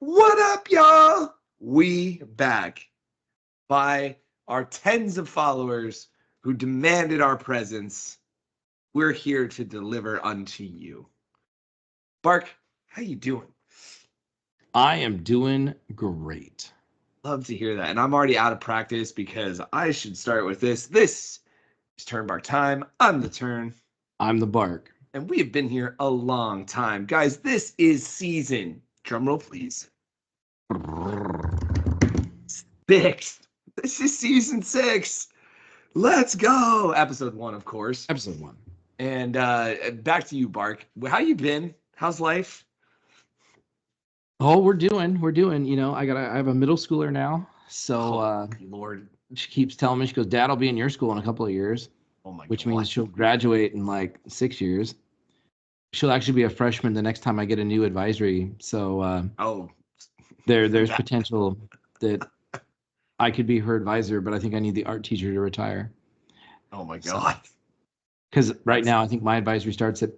What up, y'all? We back by our tens of followers who demanded our presence. We're here to deliver unto you. Bark, how you doing? I am doing great. Love to hear that. And I'm already out of practice because I should start with this. This is Turn Bark time. I'm the Turn. I'm the Bark. And we have been here a long time. Guys, this is season, drumroll please, 6. This is season 6. Let's go. Episode 1, of course. Episode 1. And back to you, Bark. How you been? How's life? Oh, we're doing. You know, I have a middle schooler now. So Lord. She keeps telling me, she goes, Dad, I'll be in your school in a couple of years. Oh my which God. means she'll graduate in like 6 years. She'll actually be a freshman the next time I get a new advisory. So there's potential that I could be her advisor, but I think I need the art teacher to retire. Oh my God. Because right now I think my advisory starts at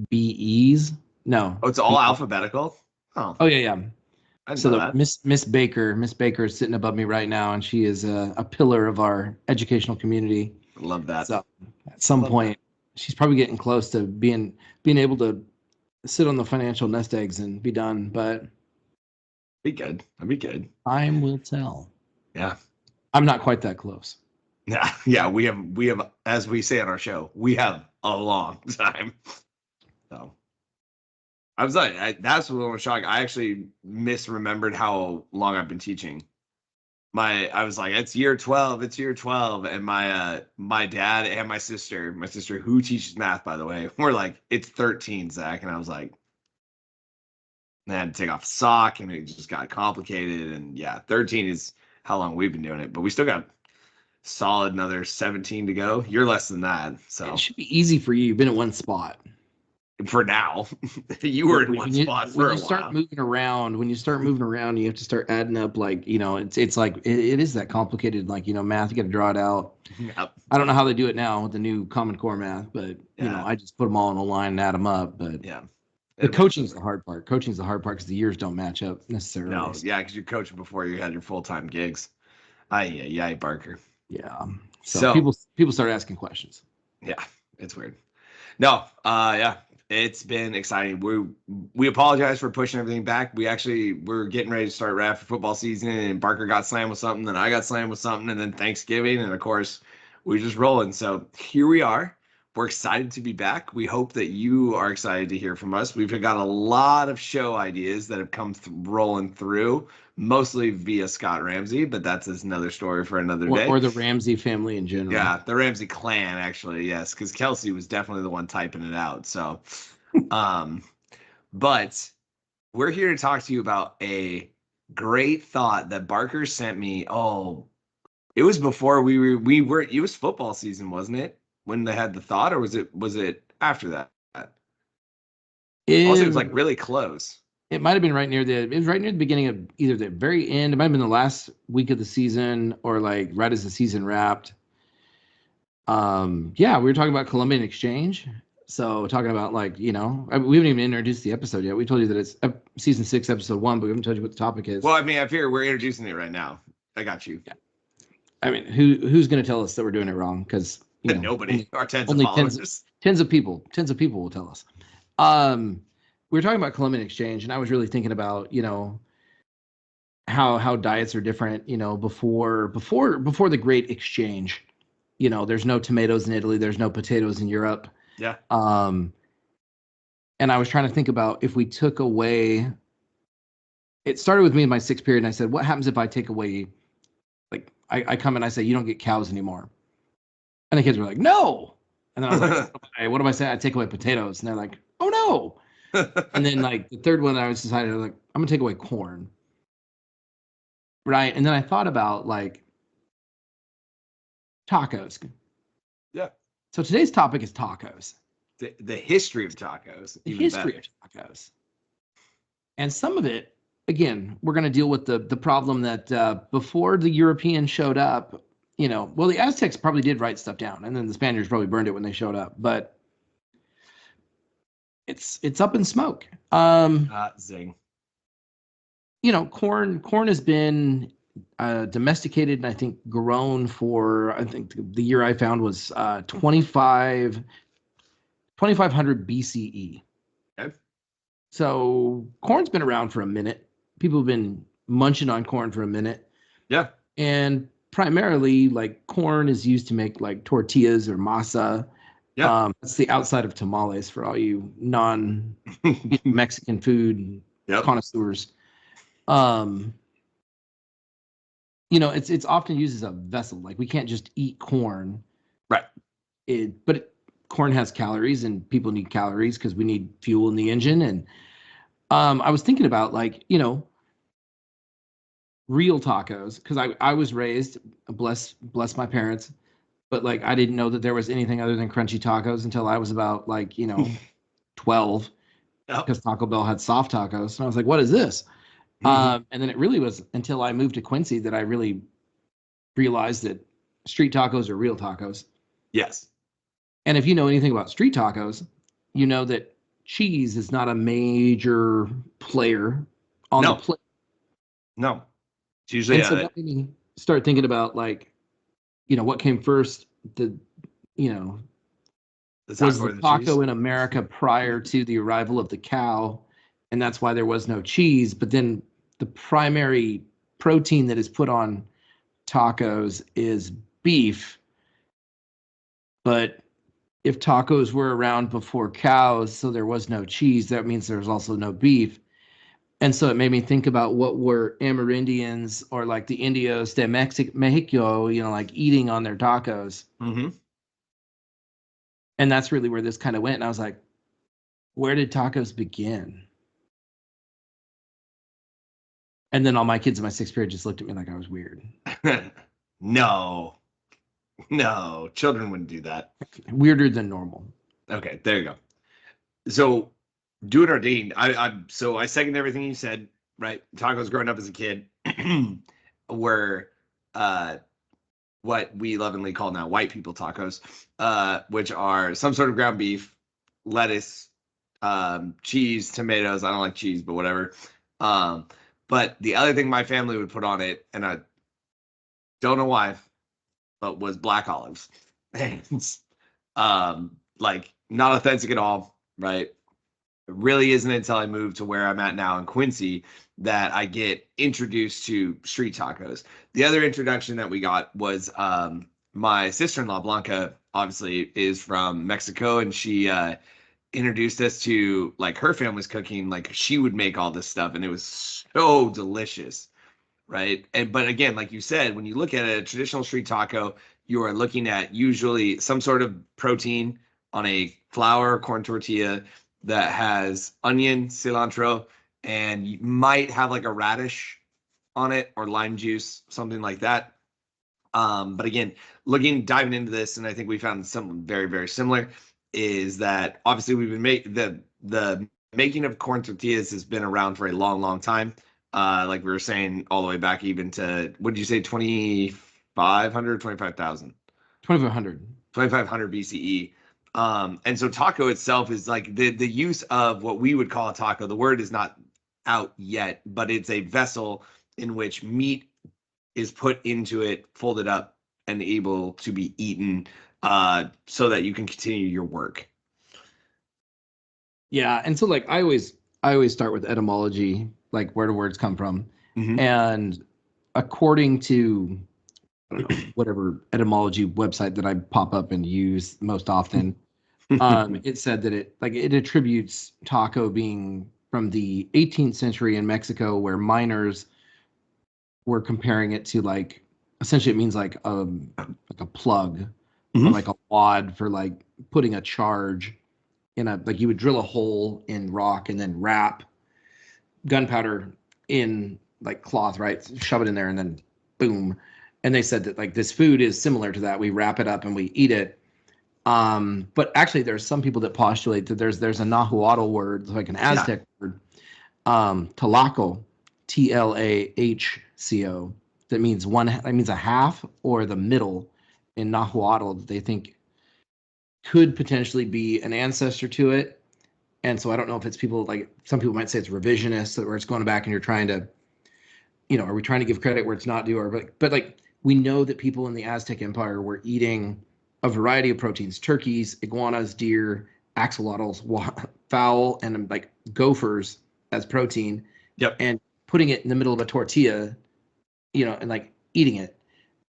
BEs. No. Oh, it's all alphabetical? Oh yeah. So Miss Baker is sitting above me right now, and she is a pillar of our educational community. Love that. So at some point, she's probably getting close to being able to sit on the financial nest eggs and be done. But be good. That'd be good. Time will tell. Yeah. I'm not quite that close. Yeah. We have, as we say on our show, we have a long time. So I was like, that's a little shock. I actually misremembered how long I've been teaching. I was like, it's year 12, and my dad and my sister who teaches math, by the way, were like, it's 13, Zach. And I was like, I had to take off a sock, and it just got complicated. And yeah, 13 is how long we've been doing it, but we still got solid another 17 to go. You're less than that, so it should be easy for you. You've been at one spot for now. You were in one spot for a while. When you start moving around, you have to start adding up, like, you know, it's like it is that complicated, like, you know, math. You got to draw it out. Yep. I don't know how they do it now with the new Common Core math, but you know, I just put them all in a line and add them up. But yeah, the coaching's the hard part. Coaching's the hard part because the years don't match up necessarily. No, yeah, because you're coaching before you had your full-time gigs. Yeah, Barker. Yeah. So people start asking questions. Yeah, it's weird. No, yeah, it's been exciting. We apologize for pushing everything back. We're getting ready to start Radford football season, and Barker got slammed with something, then I got slammed with something, and then Thanksgiving, and of course, we're just rolling. So here we are. We're excited to be back. We hope that you are excited to hear from us. We've got a lot of show ideas that have come rolling through, mostly via Scott Ramsey, but that's another story for another day. Or the Ramsey family in general. Yeah, the Ramsey clan, actually, yes, because Kelsey was definitely the one typing it out. So, but we're here to talk to you about a great thought that Barker sent me. Oh, it was before we were. It was football season, wasn't it? When they had the thought, or was it after that? It was like really close. It might have been right near the beginning of either the very end. It might have been the last week of the season, or like right as the season wrapped. Yeah, we were talking about Columbian Exchange. So talking about, like, you know, we haven't even introduced the episode yet. We told you that it's season 6, episode 1, but we haven't told you what the topic is. Well, I mean, I figure we're introducing it right now. I got you. Yeah. I mean, who's going to tell us that we're doing it wrong? Because nobody. Our tens of followers. Tens of people will tell us. We were talking about Columbian Exchange, and I was really thinking about, you know, how diets are different. You know, before the Great Exchange, you know, there's no tomatoes in Italy, there's no potatoes in Europe. Yeah. And I was trying to think about if we took away. It started with me in my 6th period, and I said, what happens if I take away, like, I come and I say, you don't get cows anymore? And the kids were like, no. And then I was like, okay, what do I say? I take away potatoes. And they're like, oh no. And then, like, the third one, I was like, I'm gonna take away corn. Right. And then I thought about, like, tacos. Yeah. So today's topic is tacos. the history of tacos. The even history better. of tacos. And some of it, again, we're going to deal with the problem that before the Europeans showed up, well, the Aztecs probably did write stuff down, and then the Spaniards probably burned it when they showed up. But it's up in smoke. Zing. Corn has been domesticated and I think grown for, I think the year I found was 2500 BCE. Okay. So corn's been around for a minute. People have been munching on corn for a minute. Yeah. And primarily, like, corn is used to make like tortillas or masa. Yeah. That's the outside of tamales for all you non-Mexican food connoisseurs. It's often used as a vessel. Like, we can't just eat corn. Right. Corn has calories, and people need calories because we need fuel in the engine. And I was thinking about, like, real tacos, because I was raised, bless my parents, but like I didn't know that there was anything other than crunchy tacos until I was about 12, because Taco Bell had soft tacos, and I was like, what is this? And then it really was until I moved to Quincy that I really realized that street tacos are real tacos. Yes. And if you know anything about street tacos, you know that cheese is not a major player on the plate. No. It's usually so that made me start thinking about, like, what came first, was the taco in America prior to the arrival of the cow, and that's why there was no cheese. But then the primary protein that is put on tacos is beef. But if tacos were around before cows, so there was no cheese, that means there's also no beef. And so it made me think about what were Amerindians or like the Indios de Mexico, like eating on their tacos. Mm-hmm. And that's really where this kind of went. And I was like, where did tacos begin? And then all my kids in my sixth period just looked at me like I was weird. No, children wouldn't do that. Weirder than normal. Okay, there you go. So, doing ordained, I second everything you said. Right, tacos growing up as a kid were what we lovingly call now white people tacos, which are some sort of ground beef, lettuce, cheese, tomatoes. I don't like cheese, but whatever. But the other thing my family would put on it, and I don't know why, but was black olives. And like, not authentic at all, right? It really isn't until I moved to where I'm at now in Quincy that I get introduced to street tacos. The other introduction that we got was my sister-in-law, Blanca, obviously is from Mexico, and she introduced us to, like, her family's cooking. Like, she would make all this stuff, and it was so delicious, right? But again, like you said, when you look at a traditional street taco, you are looking at usually some sort of protein on a flour corn tortilla that has onion, cilantro, and you might have like a radish on it or lime juice, something like that. But again, diving into this, and I think we found something very, very similar, is that obviously we've been the making of corn tortillas has been around for a long, long time. Like we were saying, all the way back even to, what did you say, 2500, 25,000? 2500. 2500 BCE. And so taco itself is like the use of what we would call a taco. The word is not out yet, but it's a vessel in which meat is put into it, folded up, and able to be eaten so that you can continue your work. Yeah, and so, like, I always start with etymology, like where do words come from. Mm-hmm. And according to, I don't know, whatever etymology website that I pop up and use most often, it said that it attributes taco being from the 18th century in Mexico, where miners were comparing it to, like, essentially it means like a plug, Mm-hmm. or like a wad for like putting a charge in a, like, you would drill a hole in rock and then wrap gunpowder in like cloth, right? Shove it in there and then boom. And they said that, like, this food is similar to that. We wrap it up and we eat it. But actually, there's some people that postulate that there's a Nahuatl word, like an Aztec word, Tlaco, Tlahco, that means one. That means a half or the middle in Nahuatl. That they think could potentially be an ancestor to it. And so I don't know if it's people like some people might say it's revisionist, where it's going back and you're trying to, are we trying to give credit where it's not due? Or but like we know that people in the Aztec Empire were eating a variety of proteins: turkeys, iguanas, deer, axolotls, fowl, and like gophers as protein. Yep. And putting it in the middle of a tortilla, and like eating it.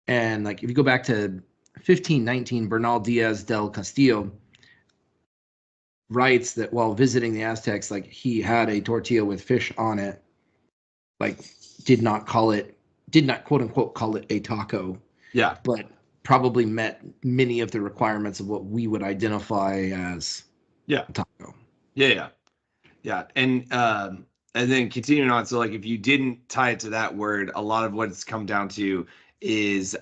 And like if you go back to 1519, Bernal Diaz del Castillo writes that while visiting the Aztecs, like he had a tortilla with fish on it, like did not quote unquote call it a taco. Yeah. But probably met many of the requirements of what we would identify as a taco. Yeah. And then continuing on, so like if you didn't tie it to that word, a lot of what it's come down to is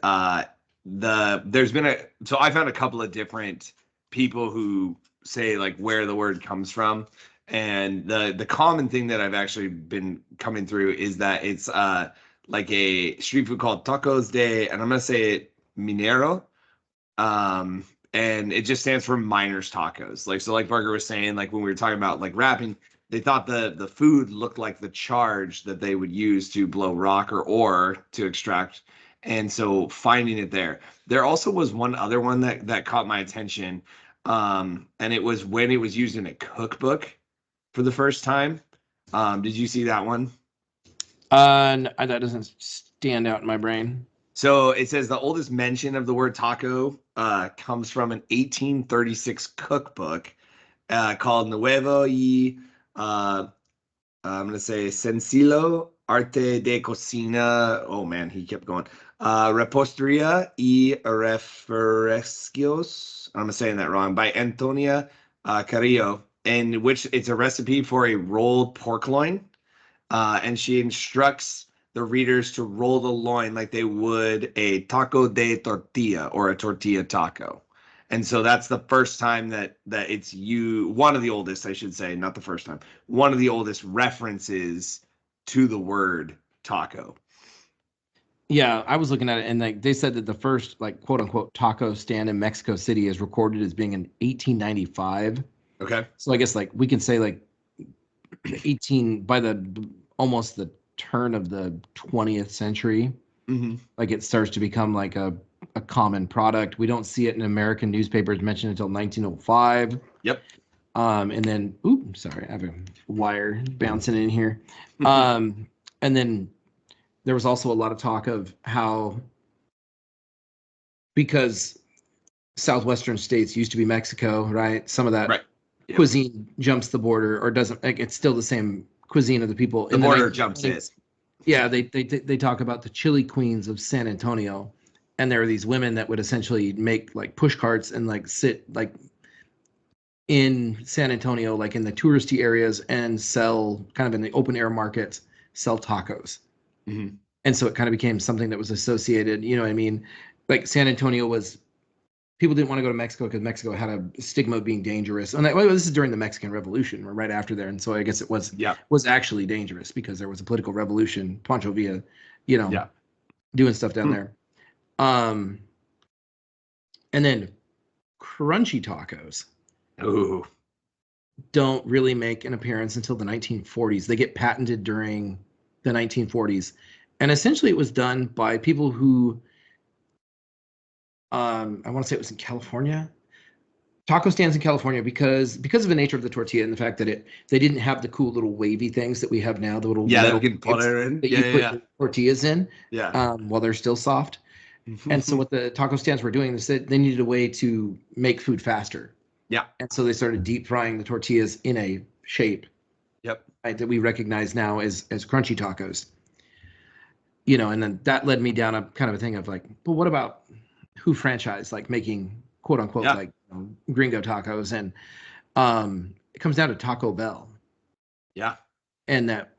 there's been so I found a couple of different people who say like where the word comes from, and the common thing that I've actually been coming through is that it's like a street food called Tacos de, and I'm gonna say it Minero, and it just stands for miners tacos. Like so, like Parker was saying, like when we were talking about like rapping, they thought the food looked like the charge that they would use to blow rock or ore to extract. And so finding it there. There also was one other one that caught my attention. And it was when it was used in a cookbook for the first time. Did you see that one? That doesn't stand out in my brain. So it says the oldest mention of the word taco comes from an 1836 cookbook called Nuevo y I'm gonna say Sencillo Arte de Cocina. Oh man, he kept going. Reposteria y Refrescos. I'm saying that wrong. By Antonia Carrillo, in which it's a recipe for a rolled pork loin, and she instructs the readers to roll the loin like they would a taco de tortilla or a tortilla taco. And so that's the first time that it's one of the oldest, I should say, not the first time, one of the oldest references to the word taco. Yeah, I was looking at it, and like they said that the first like quote unquote taco stand in Mexico City is recorded as being in 1895. Okay. So I guess like we can say like 18 by almost the turn of the 20th century. Mm-hmm. Like it starts to become like a common product. We don't see it in American newspapers mentioned until 1905. Yep. And then, sorry, I have a wire bouncing in here. And then there was also a lot of talk of how, because southwestern states used to be Mexico, right? Some of that right. Yep. cuisine jumps the border or doesn't. Like it's still the same cuisine of the people. The border jumps it. Yeah, they talk about the chili queens of San Antonio, and there are these women that would essentially make like push carts and like sit like in San Antonio, like in the touristy areas, and sell kind of in the open air markets, sell tacos. Mm-hmm. And so it kind of became something that was associated. You know what I mean? Like San Antonio was. People didn't want to go to Mexico because Mexico had a stigma of being dangerous. And this is during the Mexican Revolution, or right after there. And so I guess it was actually dangerous because there was a political revolution, Pancho Villa, doing stuff down there. And then crunchy tacos don't really make an appearance until the 1940s. They get patented during the 1940s. And essentially it was done by people who I want to say it was in California. Taco stands in California because of the nature of the tortilla and the fact that they didn't have the cool little wavy things that we have now, the little metal that put your tortillas in while they're still soft. And so what the taco stands were doing is that they needed a way to make food faster. Yeah. And so they started deep frying the tortillas in a shape right, that we recognize now as crunchy tacos. And then that led me down a kind of a thing of like, well, what about who franchised like making quote unquote like gringo tacos, and it comes down to Taco Bell. Yeah. And that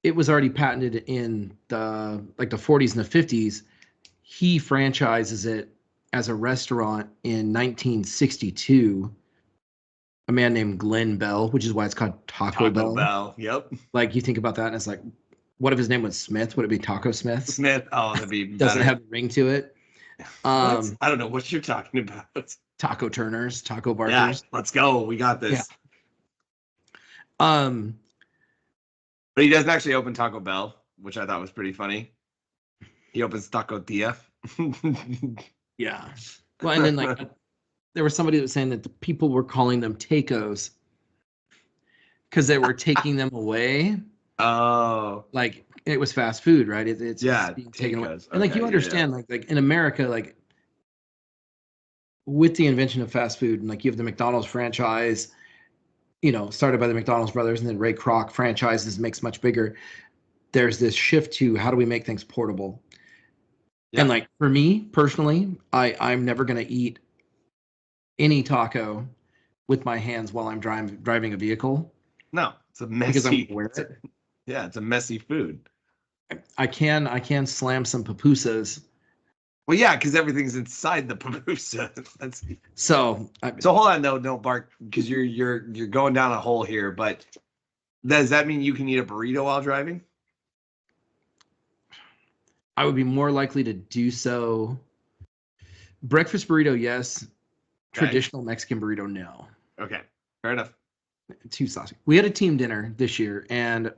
it was already patented in the 40s and the 50s. He franchises it as a restaurant in 1962, a man named Glenn Bell, which is why it's called Taco Taco Bell. Bell. Yep. Like you think about that, and it's like, what if his name was Smith? Would it be Taco Smith? Smith. Oh, that'd be Doesn't better. have a ring to it. What? I don't know what you're talking about. Taco Turners, Taco Yeah, Barkers. let's go. We got this. Yeah. Um, But he doesn't actually open Taco Bell, which I thought was pretty funny. He opens Taco Tia. yeah. Well, and then like there was somebody that was saying that the people were calling them tacos because they were taking them away. Oh, Like it was fast food, right? It's yeah, being taken away. tacos. And like Okay, you yeah, understand, like in America, like with the invention of fast food, and like you have the McDonald's franchise, started by the McDonald's brothers, and then Ray Kroc franchises makes much bigger. There's this shift to how do we make things portable. Yeah. And like for me personally, I'm never gonna eat any taco with my hands while I'm driving a vehicle No, it's a because I'm messy. gonna wear it. Yeah, it's a messy food. I can slam some pupusas. Well, yeah, because everything's inside the pupusa. That's So so. Hold on, though, don't bark, because you're going down a hole here. But does that mean you can eat a burrito while driving? I would be more likely to do so. Breakfast burrito, yes. Okay. Traditional Mexican burrito, no. Okay, fair enough. Too saucy. We had a team dinner this year, and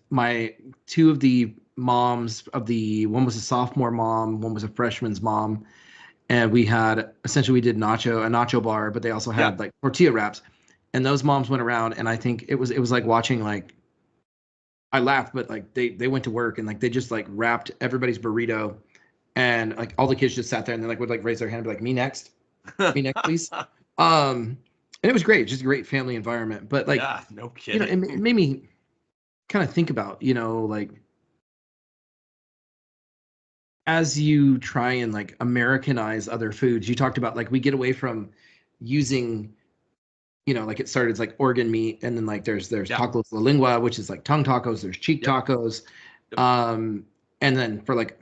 my two of the moms one was a sophomore mom, one was a freshman's mom, and we did a nacho bar, but they also had like tortilla wraps, and those moms went around, and I think it was like watching, like, I laughed, but like they went to work and like they just like wrapped everybody's burrito, and like all the kids just sat there and they like would like raise their hand and be like, me next, please. And it was great, just a great family environment. But like, yeah, no kidding. it made me kind of think about, like as you try and like Americanize other foods, you talked about like we get away from using, like it started as like organ meat, and then like there's tacos la lengua, which is like tongue tacos, there's cheek tacos. And then for like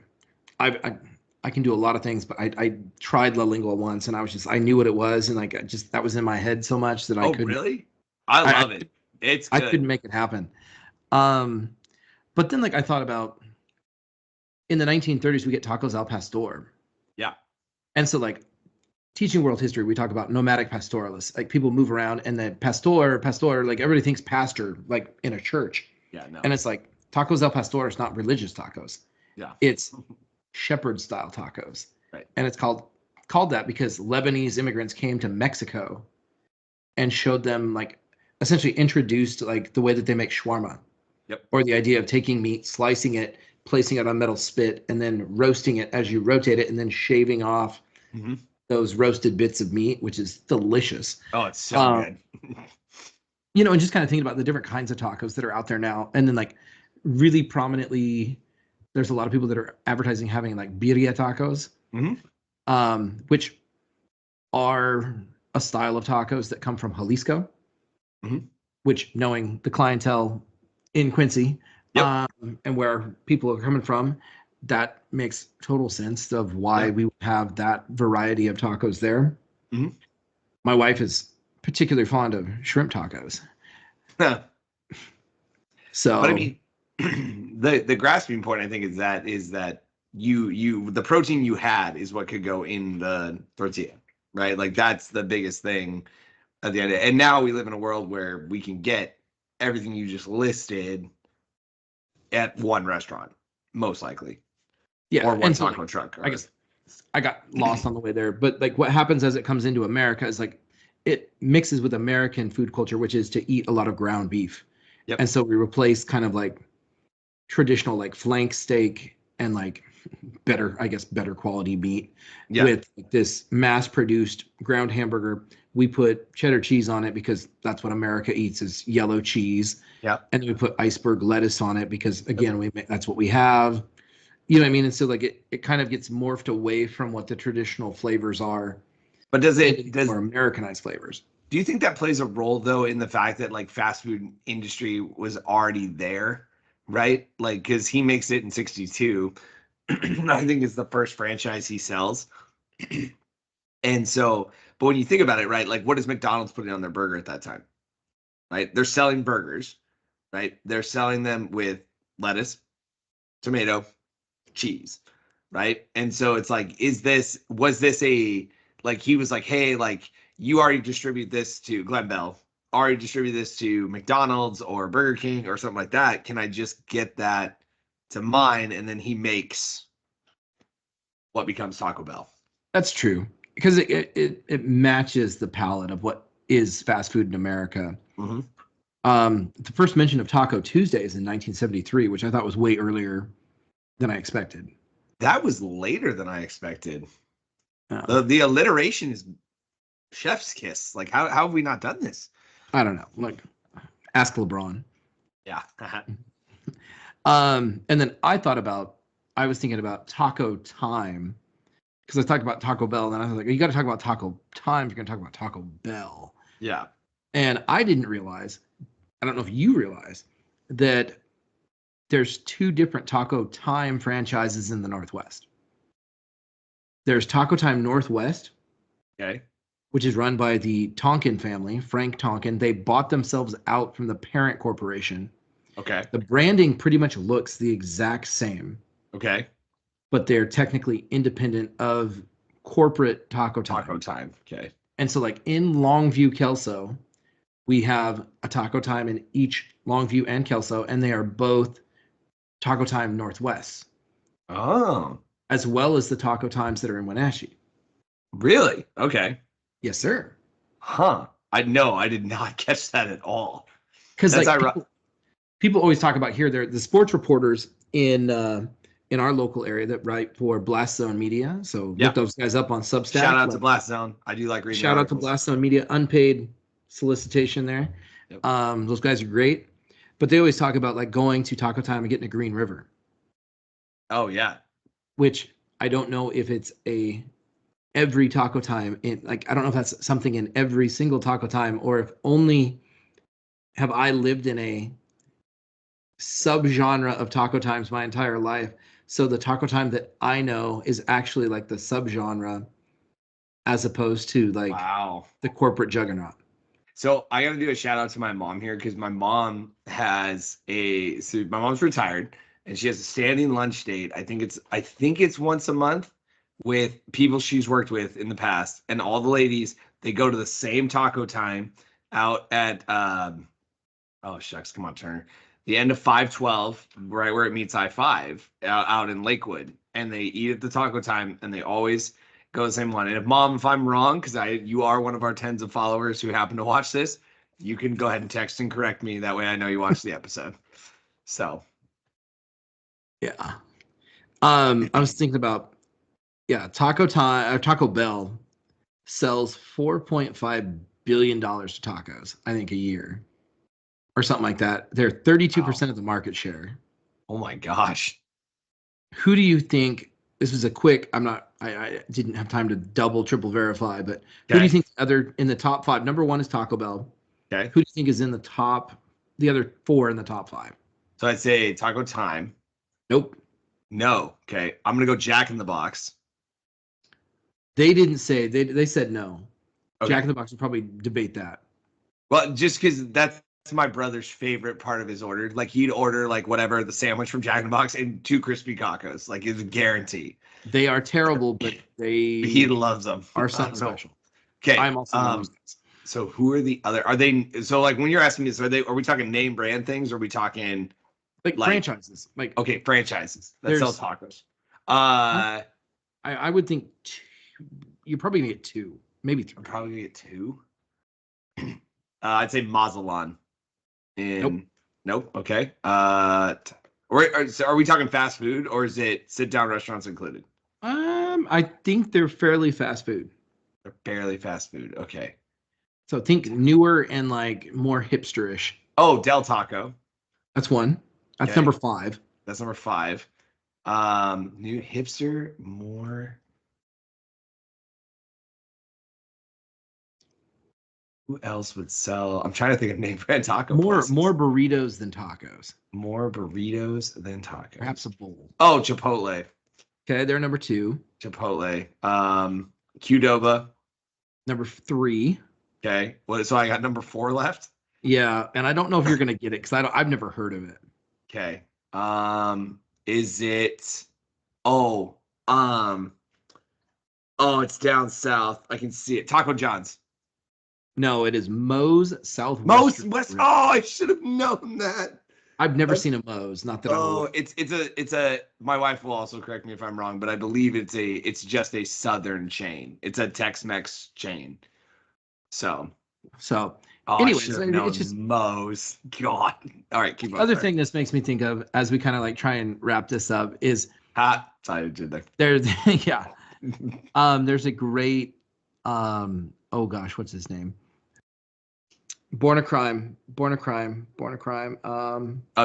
I can do a lot of things, but I tried La Lingua once, and I knew what it was, and like that was in my head so much that I couldn't. Really? I love it. It's good. I couldn't make it happen. But then like I thought about in the 1930s we get tacos al pastor. Yeah. And so like teaching world history, we talk about nomadic pastoralists, like people move around, and then pastor, like everybody thinks pastor like in a church. Yeah, no. And it's like tacos al pastor is not religious tacos. Yeah. It's shepherd style tacos. Right. And it's called that because Lebanese immigrants came to Mexico and showed them, like, essentially introduced like the way that they make shawarma. Yep. Or the idea of taking meat, slicing it, placing it on a metal spit, and then roasting it as you rotate it, and then shaving off those roasted bits of meat, which is delicious. Oh, it's so good. And just kind of thinking about the different kinds of tacos that are out there now. And then like really prominently, there's a lot of people that are advertising having like birria tacos, which are a style of tacos that come from Jalisco, which, knowing the clientele in Quincy, and where people are coming from, that makes total sense of why we would have that variety of tacos there. My wife is particularly fond of shrimp tacos. So, but I mean, the grasping point, I think, is that you the protein you had is what could go in the tortilla, right? Like that's the biggest thing at the end of it. And now we live in a world where we can get everything you just listed at one restaurant, most likely. Yeah, or one taco truck. I guess I got lost on the way there, but like what happens as it comes into America is like it mixes with American food culture, which is to eat a lot of ground beef. Yep. And so we replace kind of like traditional like flank steak and like better quality meat with this mass-produced ground hamburger. We put cheddar cheese on it because that's what America eats, is yellow cheese. Yeah. And then we put iceberg lettuce on it because, again, that's what we have. You know what I mean? And so like it kind of gets morphed away from what the traditional flavors are. But does more Americanized flavors? Do you think that plays a role though in the fact that like fast food industry was already there, right? Like, because he makes it in 62, I think it's the first franchise he sells. And so, but when you think about it, right, like what is McDonald's putting on their burger at that time? Right? They're selling burgers, right? They're selling them with lettuce, tomato, cheese, right? And so it's like, was this like he was like, hey, like you already distribute this to Glen Bell, already distribute this to McDonald's or Burger King or something like that. Can I just get that to mine? And then he makes what becomes Taco Bell. That's true because it matches the palette of what is fast food in America. Mm-hmm. The first mention of Taco Tuesdays in 1973, which I thought was way earlier than I expected. That was later than I expected. The alliteration is chef's kiss. Like how have we not done this? I don't know. Like, ask LeBron. Yeah. And then I was thinking about Taco Time because I talked about Taco Bell, and then I was like, you got to talk about Taco Time if you're going to talk about Taco Bell. Yeah. And I didn't realize, I don't know if you realize, that there's two different Taco Time franchises in the Northwest. There's Taco Time Northwest, okay, which is run by the Tonkin family, Frank Tonkin. They bought themselves out from the parent corporation. Okay. The branding pretty much looks the exact same. Okay. But they're technically independent of corporate Taco Time. Taco Time. Okay. And so, like in Longview, Kelso, we have a Taco Time in each Longview and Kelso, and they are both Taco Time Northwest. Oh. As well as the Taco Times that are in Wenatchee. Really? Okay. Yes, sir. Huh. I did not catch that at all. Because like people always talk about here, they're the sports reporters in our local area that write for Blast Zone Media. So look those guys up on Substack. Shout out to Blast Zone. I do like reading. Shout out to Blast Zone Media, unpaid solicitation there. Yep. Those guys are great, but they always talk about like going to Taco Time and getting a Green River. Oh yeah. Which I don't know if it's every Taco Time in, like, I don't know if that's something in every single Taco Time, or if only have I lived in a subgenre of Taco Times my entire life. So the Taco Time that I know is actually like the subgenre as opposed to like the corporate juggernaut. So I got to do a shout out to my mom here because my mom has my mom's retired and she has a standing lunch date. I think it's once a month with people she's worked with in the past, and all the ladies, they go to the same Taco Time out at oh shucks, come on, Turner. The end of 512, right where it meets I-5 out in Lakewood, and they eat at the Taco Time, and they always go the same one. And if I'm wrong, because you are one of our tens of followers who happen to watch this, you can go ahead and text and correct me. That way I know you watched the episode. So yeah. I was thinking about Taco Bell sells $4.5 billion to tacos, I think, a year. Or something like that. They're 32% of the market share. Oh my gosh. Who do you think, this was a quick, I didn't have time to triple verify, but who do you think in the top 5? Number 1 is Taco Bell. Okay. Who do you think is in the other 4 in the top 5? So I'd say Taco Time. Nope. No. Okay. I'm going to go Jack in the Box. They didn't say, they said no. Okay. Jack in the Box would probably debate that. Well, just because that's my brother's favorite part of his order. Like he'd order like whatever, the sandwich from Jack in the Box and 2 crispy tacos. Like it's a guarantee. They are terrible, but he loves them. Are something special. Okay. I'm also so who are the other? Are they so like when you're asking me this, are we talking name brand things, or are we talking like franchises? Like okay, franchises that sell tacos. I would think you're probably gonna get 2, maybe 3. I'm probably gonna get 2. I'd say Mazatlan. Nope. Okay. Are we talking fast food, or is it sit down restaurants included? I think they're fairly fast food. They're fairly fast food. Okay. So think newer and like more hipsterish. Oh, Del Taco. That's 1. That's number 5. That's number 5. New hipster, more. Who else would sell? I'm trying to think of name brand taco. More burritos than tacos. More burritos than tacos. Perhaps a bowl. Oh, Chipotle. Okay, they're number 2. Chipotle. Qdoba. Number 3. Okay. So I got number 4 left. Yeah, and I don't know if you're gonna get it because I've never heard of it. Okay. Is it? Oh, um, oh, it's down south. I can see it. Taco John's. No, it is Moe's Southwest. Most West. Oh, I should have known that. I've never seen a Moe's. Not that I'm Oh, aware. it's a. My wife will also correct me if I'm wrong, but I believe it's just a Southern chain. It's a Tex-Mex chain. So. So, Oh, anyways, I should have known it's just Moe's. God. All right, keep the on. other Sorry. thing this makes me think of as we kind of like try and wrap this up is Hot. Sorry, I did that. there's yeah. There's a great oh gosh, what's his name? Born a Crime. Oh,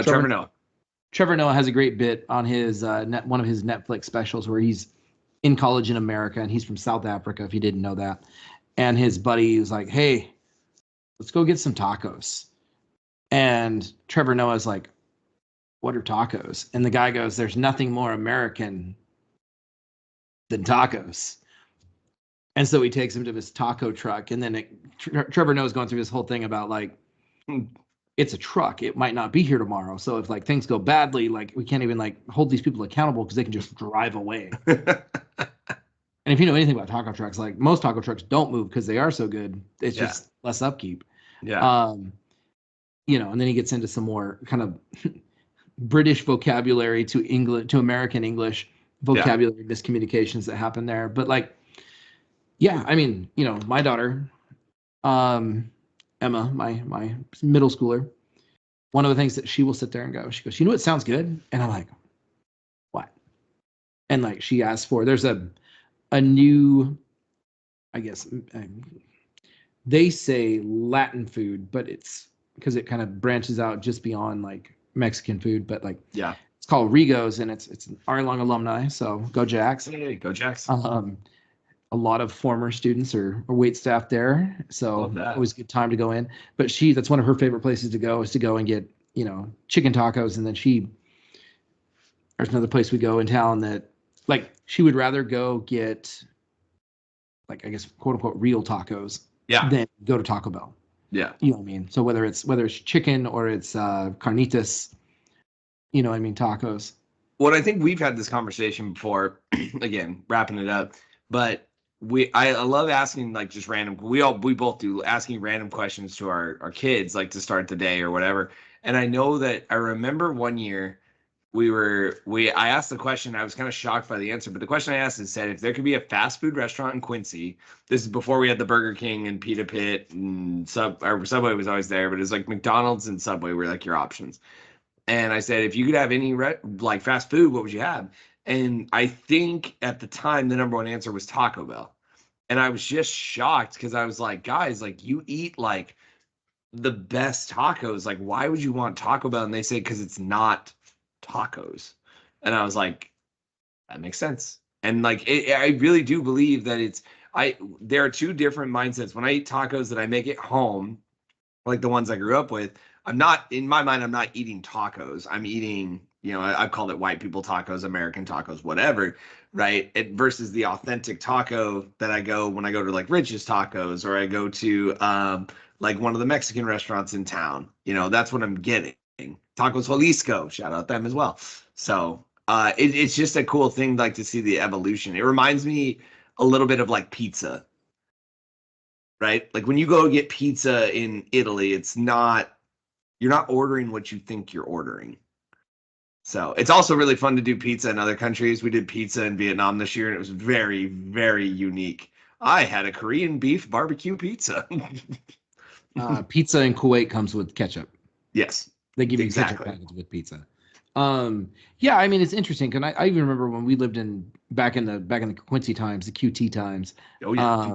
Trevor Noah. Trevor Noah has a great bit on his one of his Netflix specials where he's in college in America and he's from South Africa, if you didn't know that. And his buddy is like, "Hey, let's go get some tacos." And Trevor Noah's like, "What are tacos?" And the guy goes, "There's nothing more American than tacos." And so he takes him to this taco truck, and then Trevor Noah's going through this whole thing about like, it's a truck. It might not be here tomorrow. So if like things go badly, like we can't even like hold these people accountable because they can just drive away. And if you know anything about taco trucks, like most taco trucks don't move because they are so good. It's just less upkeep. Yeah. And then he gets into some more kind of British vocabulary to English, to American English vocabulary miscommunications that happen there. But like, yeah, I mean, my daughter, Emma, my middle schooler, one of the things that she will sit there and go, she goes, "What sounds good?" And I'm like, "What?" And like she asked for, there's a new, I guess they say Latin food, but it's because it kind of branches out just beyond like Mexican food, but like it's called Rigos, and it's an Arlong alumni, so go Jacks. Hey, go Jacks. A lot of former students are wait staff there, so always a good time to go in. But that's one of her favorite places to go, is to go and get chicken tacos. And then there's another place we go in town that like she would rather go get like, I guess, quote unquote real tacos than go to Taco Bell. Yeah, you know what I mean. So whether it's chicken or it's carnitas, tacos. Well, I think we've had this conversation before. Again, wrapping it up, but I love asking like just random. We both do, asking random questions to our kids, like to start the day or whatever. And I know that I remember one year I asked the question. I was kind of shocked by the answer, but the question I asked is said, if there could be a fast food restaurant in Quincy, this is before we had the Burger King and Pita Pit and Subway was always there, but it was like McDonald's and Subway were like your options. And I said, if you could have any like fast food, what would you have? And I think at the time, the number one answer was Taco Bell. And I was just shocked because I was like, guys, like you eat like the best tacos. Like, why would you want Taco Bell? And they say, because it's not tacos. And I was like, that makes sense. And like, I really do believe that there are two different mindsets. When I eat tacos that I make at home, like the ones I grew up with, in my mind, I'm not eating tacos. I'm eating, I've called it white people tacos, American tacos, whatever, right? Versus the authentic taco that when I go to like Rich's Tacos, or I go to like one of the Mexican restaurants in town, that's what I'm getting. Tacos Jalisco, shout out them as well. So it's just a cool thing, like to see the evolution. It reminds me a little bit of like pizza, right? Like when you go get pizza in Italy, you're not ordering what you think you're ordering. So it's also really fun to do pizza in other countries. We did pizza in Vietnam this year, and it was very, very unique. I had a Korean beef barbecue pizza. Pizza in Kuwait comes with ketchup. Yes. They give you ketchup packets with pizza. Yeah, I mean, it's interesting because I even remember when we lived back in the Quincy times, the QT times. Oh yeah,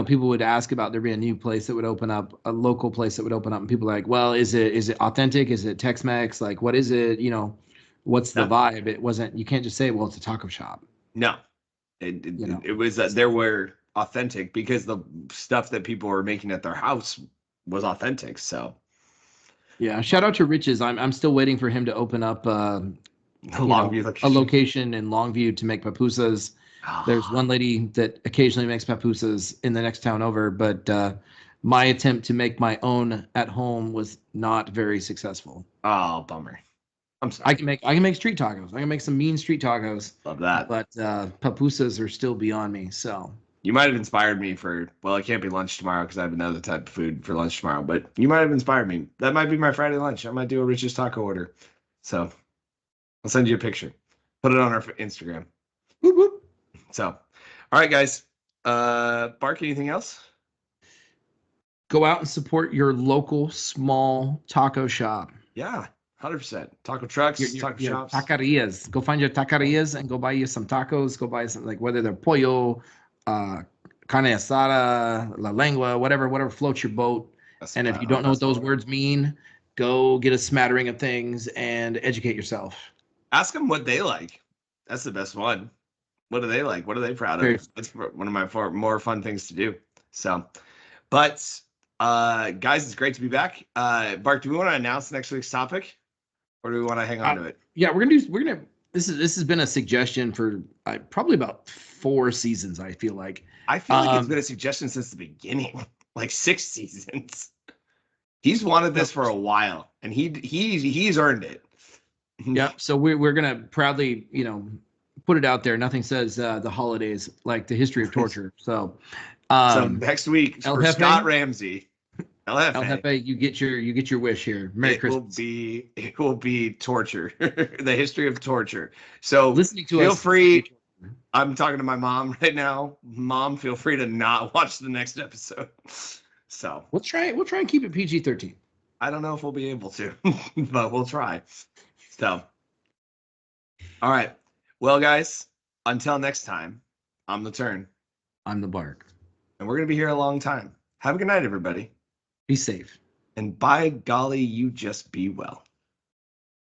people would ask about there being a new place that would open up, a local place that would open up, and people are like, well, is it authentic? Is it Tex-Mex? Like, what is it? What's the vibe? It wasn't, you can't just say, well, it's a taco shop. No, it was there were authentic because the stuff that people were making at their house was authentic. So yeah, shout out to Rich's. I'm still waiting for him to open up The Longview a location in Longview to make pupusas. There's one lady that occasionally makes pupusas in the next town over, but my attempt to make my own at home was not very successful. Oh, bummer. I'm sorry. I can make street tacos. I can make some mean street tacos. Love that. But pupusas are still beyond me. So you might have inspired me for, well, it can't be lunch tomorrow because I have another type of food for lunch tomorrow, but you might have inspired me. That might be my Friday lunch. I might do a Rich's taco order. So I'll send you a picture. Put it on our Instagram. whoop, whoop. So, all right, guys. Bark, anything else? Go out and support your local small taco shop. Yeah, 100%. Taco trucks, taco shops. Taquerias. Go find your taquerias and go buy you some tacos. Go buy some, like, whether they're pollo, carne asada, la lengua, whatever floats your boat. And if you don't know what those words mean, go get a smattering of things and educate yourself. Ask them what they like. That's the best one. What do they like? What are they proud of? That's one of my more fun things to do. So, but guys, it's great to be back. Bark, do we want to announce next week's topic, or do we want to hang on to it? Yeah, we're gonna. This has been a suggestion for probably about 4 seasons. I feel like it's been a suggestion since the beginning, like 6 seasons. He's wanted this for a while, and he's earned it. Yeah, so we're gonna proudly, put it out there. Nothing says the holidays like the history of torture. So, so next week for Scott Ramsey, El Jefe, you get your wish here. Merry Christmas. It will be torture, the history of torture. So listening to feel free. I'm talking to my mom right now. Mom, feel free to not watch the next episode. So we'll try and keep it PG-13. I don't know if we'll be able to, but we'll try. So, all right. Well, guys, until next time, I'm the Turn. I'm the Bark. And we're going to be here a long time. Have a good night, everybody. Be safe. And by golly, you just be well.